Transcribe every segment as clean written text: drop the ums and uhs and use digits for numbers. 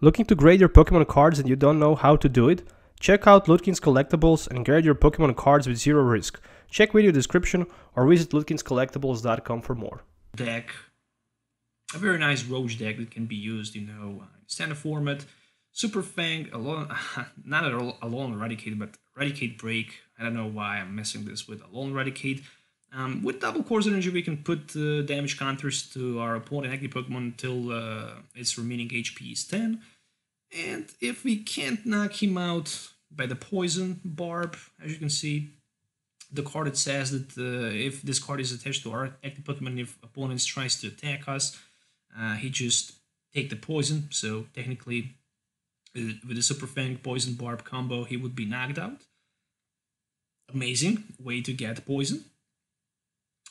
Looking to grade your Pokemon cards and you don't know how to do it? Check out Lutkin's Collectibles and grade your Pokemon cards with zero risk. Check video description or visit lutkinscollectibles.com for more. Deck, a very nice Rouge deck that can be used, in standard format. Super Fang, not at all Alone Raticate, but Raticate Break. I don't know why I'm messing this with Alone Raticate. With double course energy, we can put damage counters to our opponent active Pokemon until its remaining HP is 10. And if we can't knock him out by the Poison Barb, as you can see, the card it says that if this card is attached to our active Pokemon, if opponent tries to attack us, he just take the poison. So technically, with the Super Fang Poison Barb combo, he would be knocked out. Amazing way to get poison.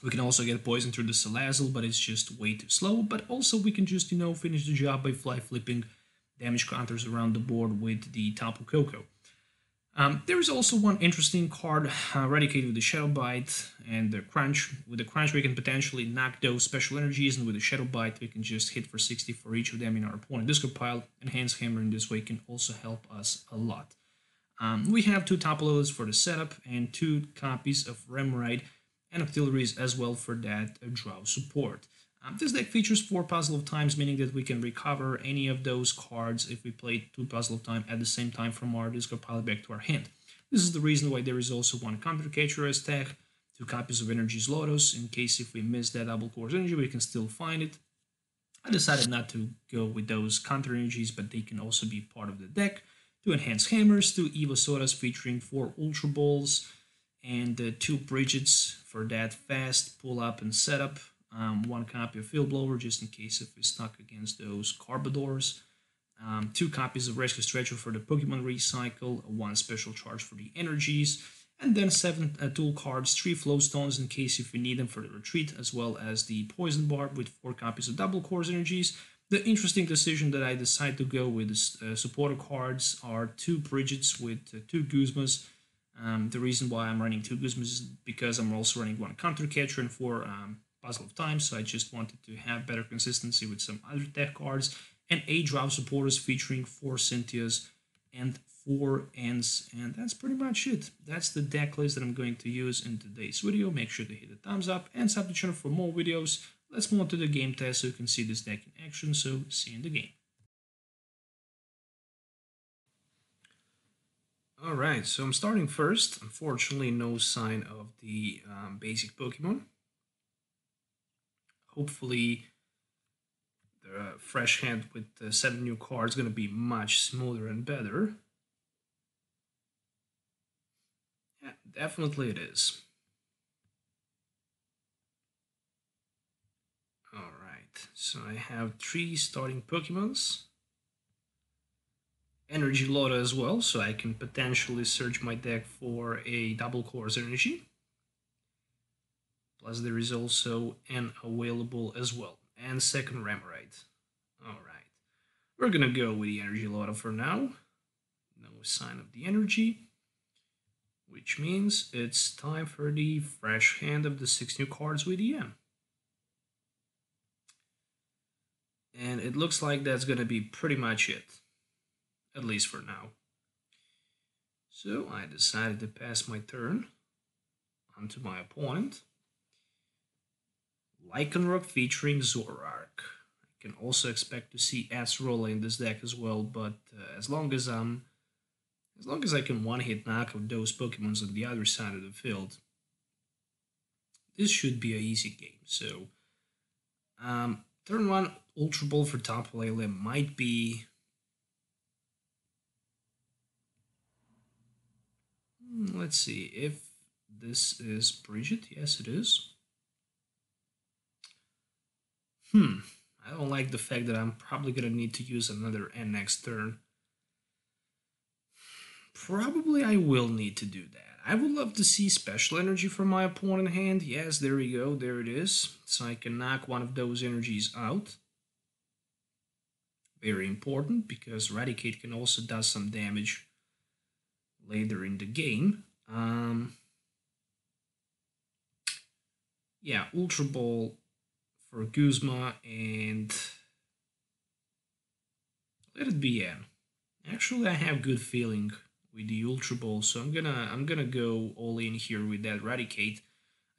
We can also get poison through the Salazzle, but it's just way too slow. But also we can just, finish the job by fly flipping damage counters around the board with the Tapu Koko. There is also one interesting card, Raticate with the Shadow Bite and the Crunch. With the Crunch we can potentially knock those special energies, and with the Shadow Bite we can just hit for 60 for each of them in our opponent discard pile. Enhanced Hammer in this way can also help us a lot. We have 2 Tapu Leles for the setup and 2 copies of Remoraid and Octilleries as well for that draw support. This deck features 4 Puzzle of Times, meaning that we can recover any of those cards if we play 2 Puzzle of Time at the same time from our discard pile back to our hand. This is the reason why there is also 1 Counter Catcher as tag, 2 copies of Energy Lotos, in case if we miss that double course energy we can still find it. I decided not to go with those counter energies, but they can also be part of the deck. 2 Enhanced Hammers, 2 EVO Sodas featuring 4 Ultra Balls, and 2 Brigettes for that fast pull up and setup. 1 copy of Field Blower just in case if we're stuck against those Carbadors. 2 copies of Rescue Stretcher for the Pokemon Recycle, 1 special charge for the energies, and then 7 tool cards, 3 Flow Stones in case if we need them for the retreat, as well as the Poison Barb with 4 copies of double course energies. The interesting decision that I decided to go with the supporter cards are 2 Brigettes with 2 Guzmas. The reason why I'm running 2 Guzmas is because I'm also running 1 Counter Catcher and 4 Puzzle of Time, so I just wanted to have better consistency with some other tech cards, and 8 Drop supporters featuring 4 Cynthias and 4 Ents, and that's pretty much it. That's the deck list that I'm going to use in today's video. Make sure to hit the thumbs up and sub the channel for more videos. Let's move on to the game test so you can see this deck in action, so see you in the game. Alright, so I'm starting first. Unfortunately, no sign of the basic Pokemon. Hopefully, the fresh hand with the 7 new cards is going to be much smoother and better. Yeah, definitely it is. Alright, so I have 3 starting Pokemons. Energy Loto as well, so I can potentially search my deck for a double course energy. Plus there is also an available as well, and second Remoraid. Alright, we're gonna go with the Energy Loto for now. No sign of the energy, which means it's time for the fresh hand of the 6 new cards with EM. And it looks like that's gonna be pretty much it, at least for now. So I decided to pass my turn onto my opponent. Lycanroc featuring Zoroark. I can also expect to see Acerola in this deck as well, but as long as I can one-hit knock out those Pokemons on the other side of the field, this should be an easy game. So turn 1 Ultra Ball for Tapu Lele might be let's see if this is Brigette. Yes, it is. I don't like the fact that I'm probably going to need to use another N next turn. Probably I will need to do that. I would love to see special energy from my opponent hand. Yes, there we go. There it is. So I can knock one of those energies out. Very important because Raticate can also do some damage later in the game. Yeah, Ultra Ball for Guzma, and Let it be N. Actually, I have good feeling with the Ultra Ball, so I'm gonna go all in here with that Raticate.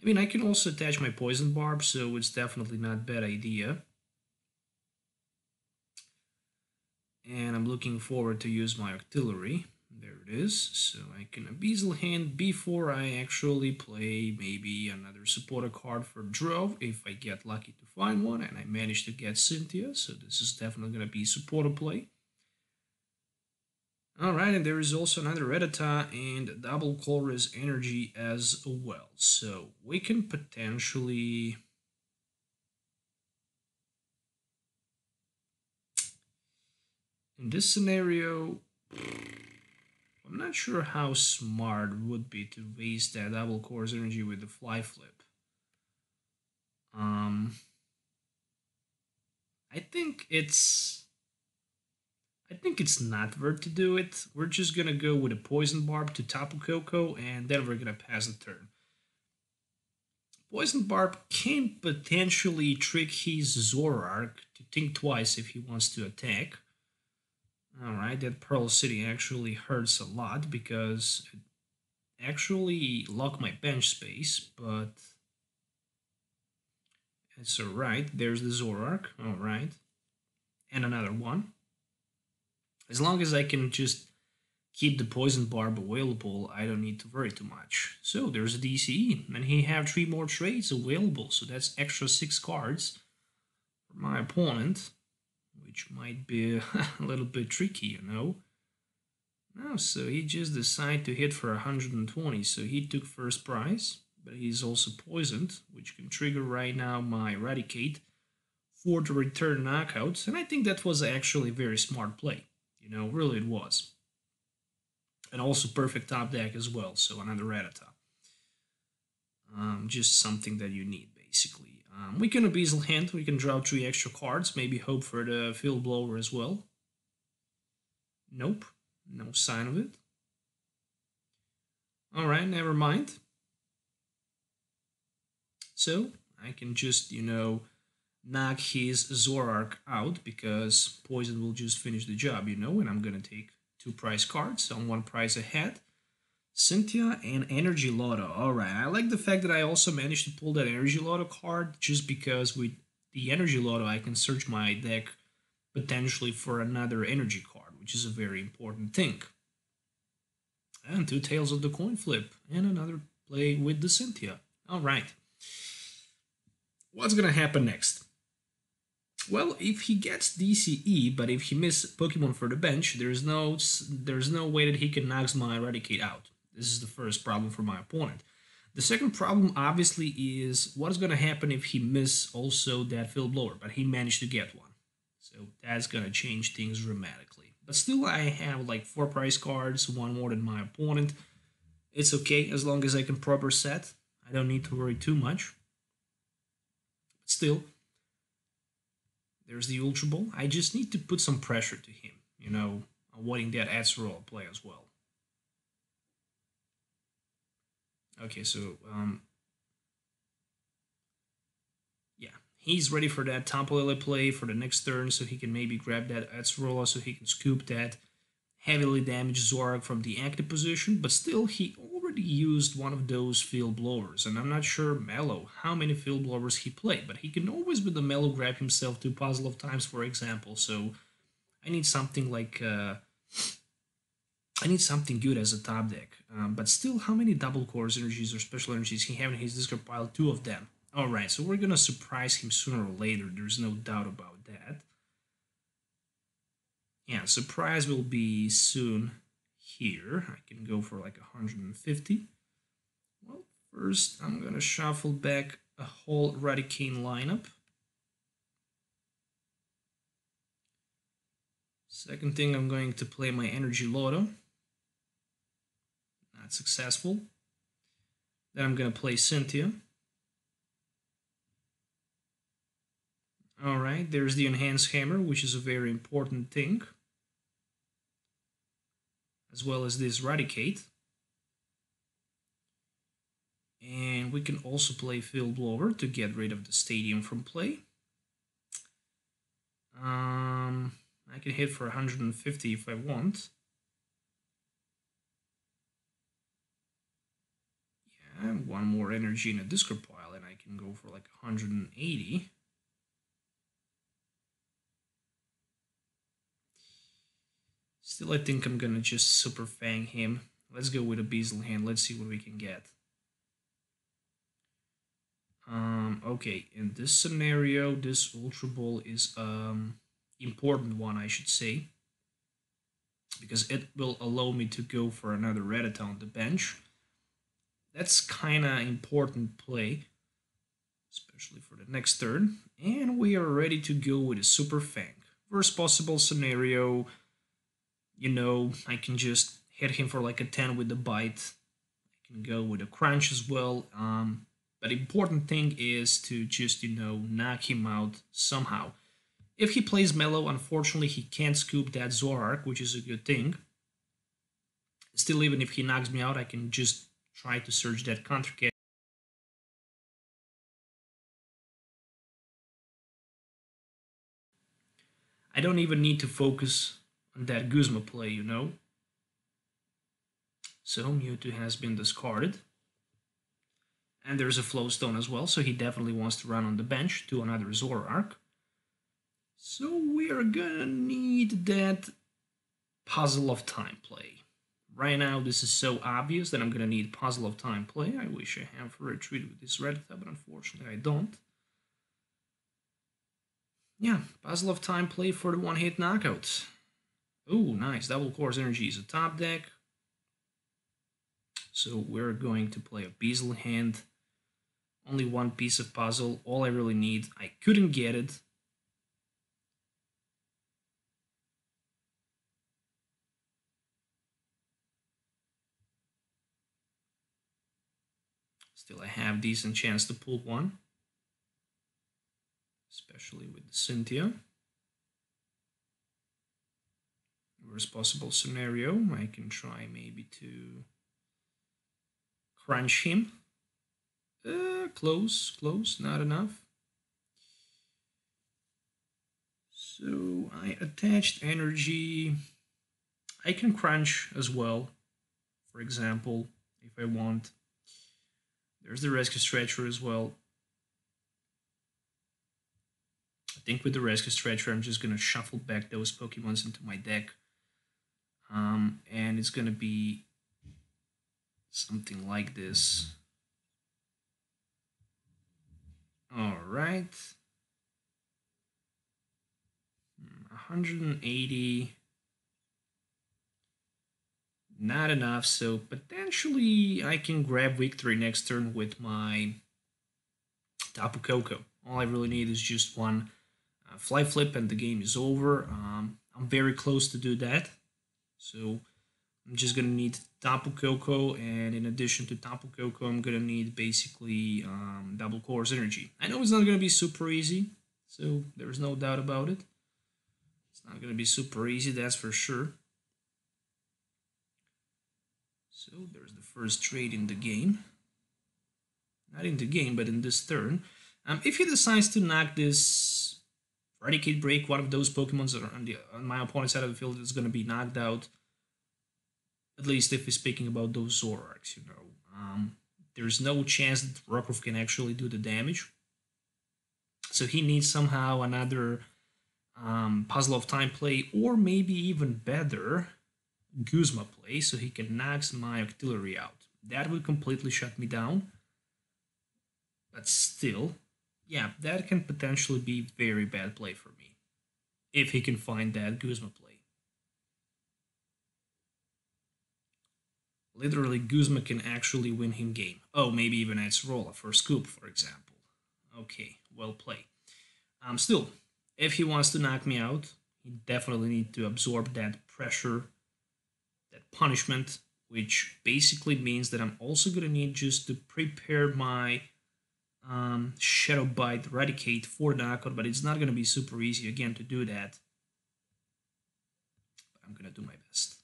I mean, I can also attach my Poison Barb, so it's definitely not a bad idea. And I'm looking forward to use my Octillery. There it is. So I can Abyssal Hand before I actually play maybe another supporter card for draw if I get lucky to find one, and I manage to get Cynthia, so this is definitely going to be supporter play. Alright, and there is also another Rattata and double Colress Energy as well. So we can potentially... in this scenario, I'm not sure how smart it would be to waste that double Colress Energy with the Fly Flip. I think it's not worth to do it. We're just gonna go with a Poison Barb to Tapu Koko, and then we're gonna pass the turn. Poison Barb can potentially trick his Zoroark to think twice if he wants to attack. Alright, that Pearl City actually hurts a lot because it actually locked my bench space, but it's alright. There's the Zoroark, alright. And another one. As long as I can just keep the Poison Barb available, I don't need to worry too much. So there's a DCE, and he have 3 more trades available, so that's extra 6 cards for my opponent, which might be a little bit tricky, you know. No, so he just decided to hit for 120, so he took first prize, but he's also poisoned, which can trigger right now my Raticate for the return knockouts, and I think that was actually a very smart play. You know, really it was. And also perfect top deck as well, so another Rattata. Just something that you need, basically. We can Abyssal Hand, we can draw 3 extra cards, maybe hope for the Field Blower as well. Nope, no sign of it. Alright, never mind. So, I can just, you know, knock his Zoroark out because Poison will just finish the job, you know, and I'm gonna take 2 prize cards, so I'm 1 prize ahead. Cynthia and Energy Loto. Alright, I like the fact that I also managed to pull that Energy Loto card just because with the Energy Loto I can search my deck potentially for another energy card, which is a very important thing. And 2 Tails of the Coin Flip and another play with the Cynthia. Alright. What's gonna happen next? Well, if he gets DCE, but if he misses Pokemon for the bench, there's no way that he can knock my Raticate out. This is the first problem for my opponent. The second problem, obviously, is what's going to happen if he misses also that Field Blower, but he managed to get one. So that's going to change things dramatically. But still, I have like 4 prize cards, 1 more than my opponent. It's okay, as long as I can proper set. I don't need to worry too much. But still, there's the Ultra Ball. I just need to put some pressure to him, you know, avoiding that Ezreal play as well. Okay, so, yeah, he's ready for that Tapu Lele play for the next turn, so he can maybe grab that Ezreal, so he can scoop that heavily damaged Zoroark from the active position, but still, he already used one of those Field Blowers, and I'm not sure Mellow how many Field Blowers he played, but he can always with the Mellow grab himself to puzzle of times, for example, so I need something like, I need something good as a top deck, but still, how many double Colress energies or special energies he have in his discard pile? 2 of them. Alright, so we're gonna surprise him sooner or later, there's no doubt about that. Yeah, surprise will be soon here. I can go for like 150. Well, first I'm gonna shuffle back a whole Raticate lineup. Second thing, I'm going to play my Energy Loto. Not successful. Then I'm gonna play Cynthia. Alright, there's the Enhanced Hammer, which is a very important thing. As well as this Raticate. And we can also play Field Blower to get rid of the Stadium from play. I can hit for 150 if I want. Yeah, one more energy in a discard pile and I can go for like 180. Still, I think I'm gonna just Super Fang him. Let's go with a Beazle hand. Let's see what we can get. Okay, in this scenario, this Ultra Ball is important one, I should say, because it will allow me to go for another Rattata on the bench. That's kind of important play, especially for the next turn. And we are ready to go with a Super Fang. Worst possible scenario, you know, I can just hit him for like a 10 with the bite. I can go with a crunch as well. But the important thing is to just, you know, knock him out somehow. If he plays Mellow, unfortunately, he can't scoop that Zoroark, which is a good thing. Still, even if he knocks me out, I can just try to search that Counter Catcher. I don't even need to focus on that Guzma play, you know. So Mewtwo has been discarded. And there's a Flowstone as well, so he definitely wants to run on the bench to another Zoroark. So we are gonna need that Puzzle of Time play. Right now, this is so obvious that I'm gonna need Puzzle of Time play. I wish I have for retreat with this Rattata, but unfortunately I don't. Yeah, Puzzle of Time play for the one-hit knockout. Oh, nice. Double Course Energy is a top deck. So we're going to play a Beazle hand. Only one piece of puzzle. All I really need. I couldn't get it. Still, I have decent chance to pull one. Especially with the Cynthia. Worst possible scenario. I can try maybe to crunch him. Close, not enough. So I attached energy. I can crunch as well, for example, if I want. There's the Rescue Stretcher as well. I think with the Rescue Stretcher, I'm just going to shuffle back those Pokemons into my deck. And it's going to be something like this. All right. 180. Not enough, so potentially I can grab victory next turn with my Tapu Koko. All I really need is just one Fly Flip and the game is over. I'm very close to do that. So I'm just going to need Tapu Koko, and in addition to Tapu Koko, I'm going to need basically Double Course Energy. I know it's not going to be super easy, so there's no doubt about it. It's not going to be super easy, that's for sure. So there's the first trade in the game. Not in the game, but in this turn. If he decides to knock this Raticate Break, one of those Pokemons that are on my opponent's side of the field is going to be knocked out. At least if he's speaking about those Zoroarks, you know. There's no chance that Rockruff can actually do the damage. So he needs somehow another Puzzle of Time play, or maybe even better, Guzma play, so he can knock my Octillery out. That would completely shut me down. But still, yeah, that can potentially be very bad play for me. If he can find that Guzma play. Literally, Guzma can actually win him game. Oh, maybe even Acerola for Scoop, for example. Okay, well played. Still, if he wants to knock me out, he definitely needs to absorb that pressure, that punishment, which basically means that I'm also going to need just to prepare my Shadow Bite Raticate for knockout, but it's not going to be super easy again to do that. But I'm going to do my best.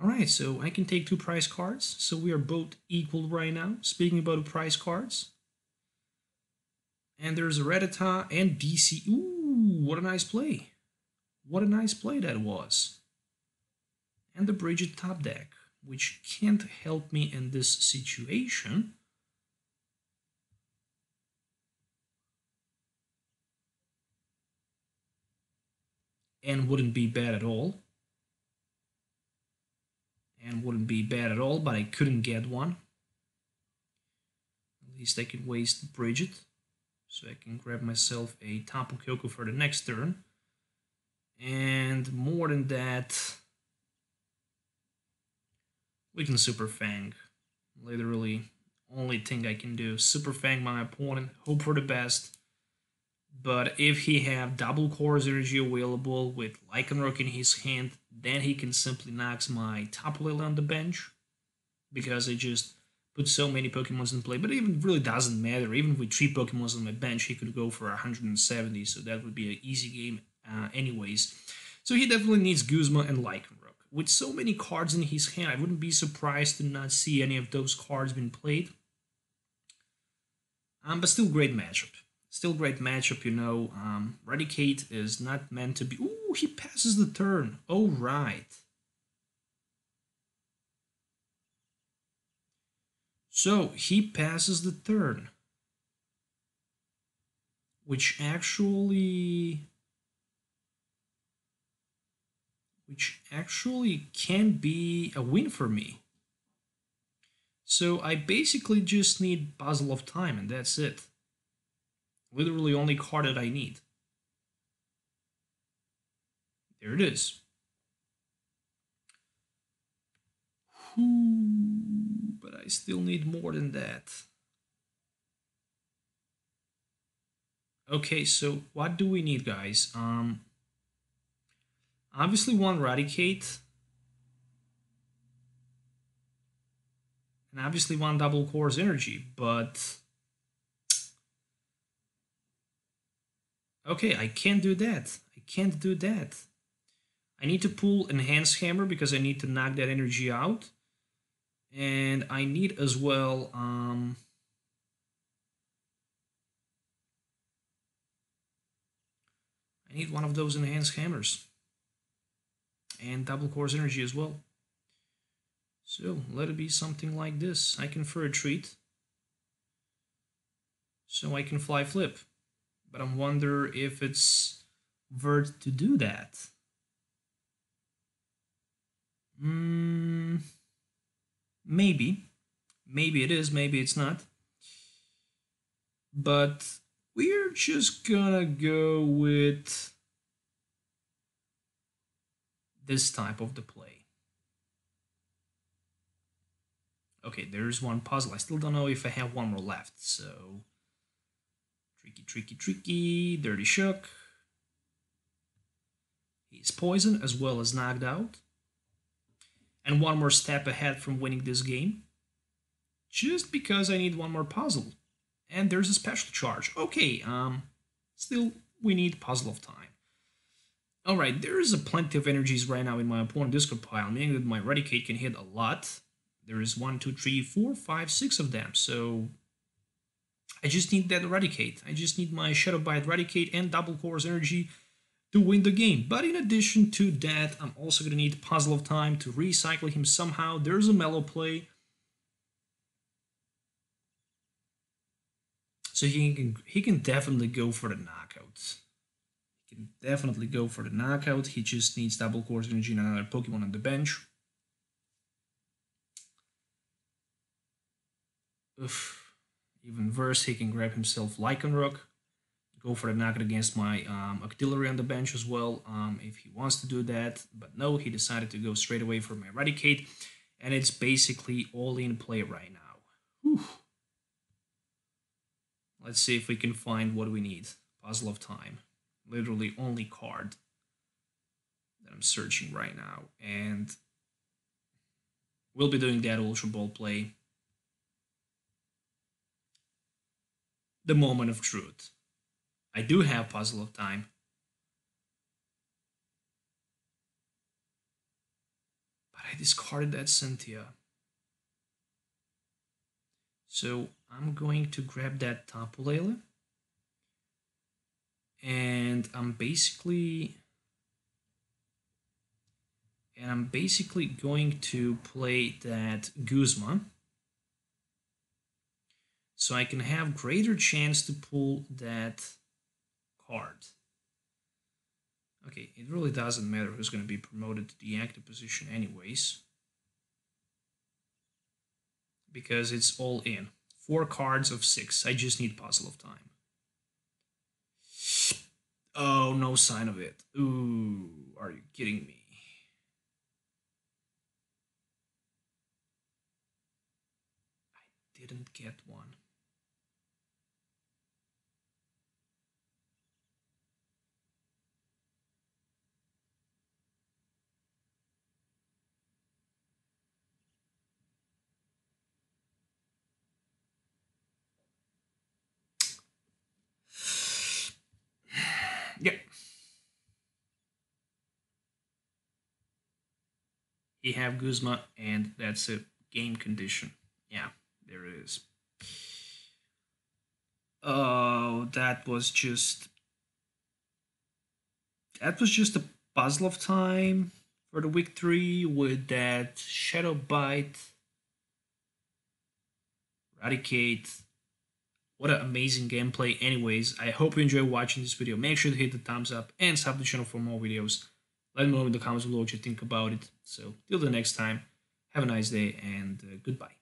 Alright, so I can take 2 prize cards, so we are both equal right now. Speaking about the prize cards. And there's a Rattata and DC. Ooh, what a nice play. What a nice play that was. And the Brigette top deck, which can't help me in this situation. And wouldn't be bad at all. But I couldn't get one. At least I could waste Brigette, so I can grab myself a Tapu Koko for the next turn. And more than that, we can Super Fang. Literally, only thing I can do. Super Fang my opponent, hope for the best. But if he have double Core's energy available with Lycanroc in his hand, then he can simply knock my Tapu Lele on the bench. Because I just put so many Pokemons in play. But it even really doesn't matter. Even with 3 Pokemons on my bench, he could go for 170. So that would be an easy game anyways. So he definitely needs Guzma and Lycanroc. With so many cards in his hand, I wouldn't be surprised to not see any of those cards being played. But still great matchup. Still great matchup, you know. Raticate is not meant to be... Ooh, he passes the turn. Oh, right. So, he passes the turn. Which actually can be a win for me. So, I basically just need Puzzle of Time, and that's it. Literally only card that I need. There it is. But I still need more than that. Okay, so what do we need, guys? Obviously one Raticate. And obviously one double Core's energy, but... Okay, I can't do that. I need to pull Enhanced Hammer because I need to knock that energy out. And I need as well... I need one of those Enhanced Hammers. And double Core's energy as well. So, let it be something like this. I can for a treat. So I can fly flip. But I wonder if it's worth to do that. Maybe. Maybe it is, maybe it's not. But we're just gonna go with this type of the play. Okay, there's one puzzle. I still don't know if I have one more left, so... Tricky. Dirty Shook. He's poisoned as well as knocked out. And one more step ahead from winning this game. Just because I need one more puzzle. And there's a special charge. Okay, still we need Puzzle of Time. Alright, there is a plenty of energies right now in my opponent discard pile, meaning that my Raticate can hit a lot. There is 1, 2, 3, 4, 5, 6 of them, so I just need that Raticate. I just need my Shadow Bite Raticate and Double Core's energy to win the game. But in addition to that, I'm also going to need Puzzle of Time to recycle him somehow. There's a Mellow play. So he can definitely go for the knockout. He just needs Double Core's energy and another Pokemon on the bench. Oof. Even worse, he can grab himself Lycanroc. Go for the knockout against my Octillery on the bench as well, if he wants to do that. But no, he decided to go straight away for my Raticate. And it's basically all in play right now. Whew. Let's see if we can find what we need. Puzzle of Time. Literally only card that I'm searching right now. And we'll be doing that Ultra Ball play. The moment of truth. I do have Puzzle of Time. But I discarded that Cynthia. So I'm going to grab that Tapu Lele. And I'm basically And I'm basically going to play that Guzma, so I can have greater chance to pull that card. Okay, it really doesn't matter who's going to be promoted to the active position anyways, because it's all in. 4 cards of 6. I just need Puzzle of Time. Oh, no sign of it. Ooh, are you kidding me? I didn't get one. Yep. You have Guzma, and that's a game condition. Yeah, there it is. Oh, that was just a Puzzle of Time for the week 3 with that Shadow Bite, Raticate. What an amazing gameplay. Anyways, I hope you enjoy watching this video. Make sure to hit the thumbs up and sub the channel for more videos. Let me know in the comments below what you think about it. So, till the next time, have a nice day and goodbye.